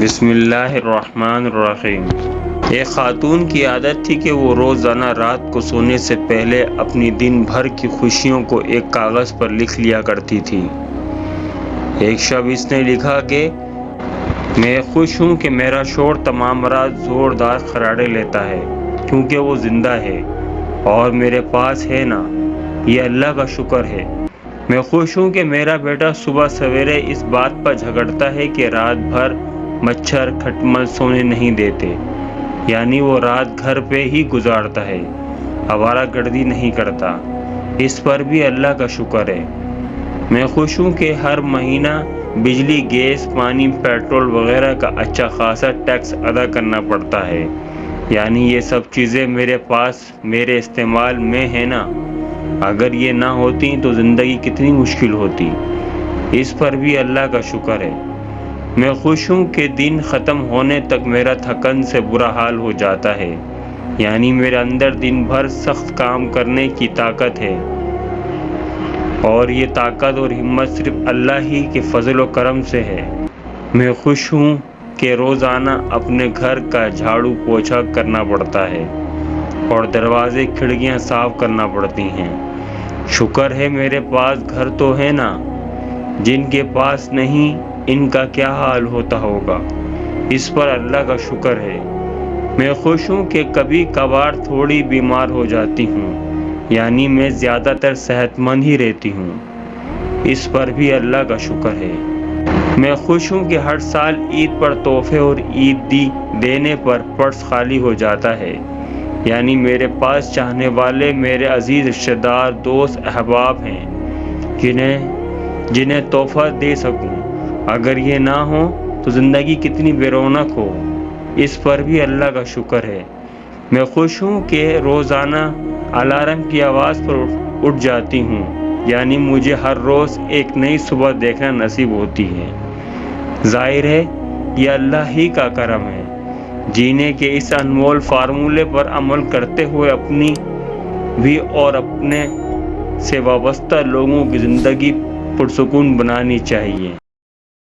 بسم اللہ الرحمن الرحیم۔ ایک خاتون کی عادت تھی کہ وہ روزانہ رات کو سونے سے پہلے اپنی دن بھر کی خوشیوں کو ایک کاغذ پر لکھ لیا کرتی تھی۔ ایک شب اس نے لکھا کہ میں خوش ہوں کہ میرا شوہر تمام رات زوردار خراٹے لیتا ہے کیونکہ وہ زندہ ہے اور میرے پاس ہے نا، یہ اللہ کا شکر ہے۔ میں خوش ہوں کہ میرا بیٹا صبح سویرے اس بات پر جھگڑتا ہے کہ رات بھر مچھر کھٹمل سونے نہیں دیتے، یعنی وہ رات گھر پہ ہی گزارتا ہے، آوارہ گردی نہیں کرتا، اس پر بھی اللہ کا شکر ہے۔ میں خوش ہوں کہ ہر مہینہ بجلی، گیس، پانی، پیٹرول وغیرہ کا اچھا خاصا ٹیکس ادا کرنا پڑتا ہے، یعنی یہ سب چیزیں میرے پاس میرے استعمال میں ہیں نا، اگر یہ نہ ہوتی تو زندگی کتنی مشکل ہوتی، اس پر بھی اللہ کا شکر ہے۔ میں خوش ہوں کہ دن ختم ہونے تک میرا تھکن سے برا حال ہو جاتا ہے، یعنی میرے اندر دن بھر سخت کام کرنے کی طاقت ہے، اور یہ طاقت اور ہمت صرف اللہ ہی کے فضل و کرم سے ہے۔ میں خوش ہوں کہ روزانہ اپنے گھر کا جھاڑو پوچھا کرنا پڑتا ہے اور دروازے کھڑکیاں صاف کرنا پڑتی ہیں۔ شکر ہے میرے پاس گھر تو ہے نا، جن کے پاس نہیں ان کا کیا حال ہوتا ہوگا، اس پر اللہ کا شکر ہے۔ میں خوش ہوں کہ کبھی کبھار تھوڑی بیمار ہو جاتی ہوں، یعنی میں زیادہ تر صحت مند ہی رہتی ہوں، اس پر بھی اللہ کا شکر ہے۔ میں خوش ہوں کہ ہر سال عید پر تحفے اور عیدی دینے پر پرس خالی ہو جاتا ہے، یعنی میرے پاس چاہنے والے میرے عزیز رشتہ دار، دوست، احباب ہیں جنہیں تحفہ دے سکوں۔ اگر یہ نہ ہو تو زندگی کتنی بے رونق ہو، اس پر بھی اللہ کا شکر ہے۔ میں خوش ہوں کہ روزانہ الارم کی آواز پر اٹھ جاتی ہوں، یعنی مجھے ہر روز ایک نئی صبح دیکھنا نصیب ہوتی ہے۔ ظاہر ہے یہ اللہ ہی کا کرم ہے۔ جینے کے اس انمول فارمولے پر عمل کرتے ہوئے اپنی بھی اور اپنے سے وابستہ لوگوں کی زندگی پرسکون بنانی چاہیے۔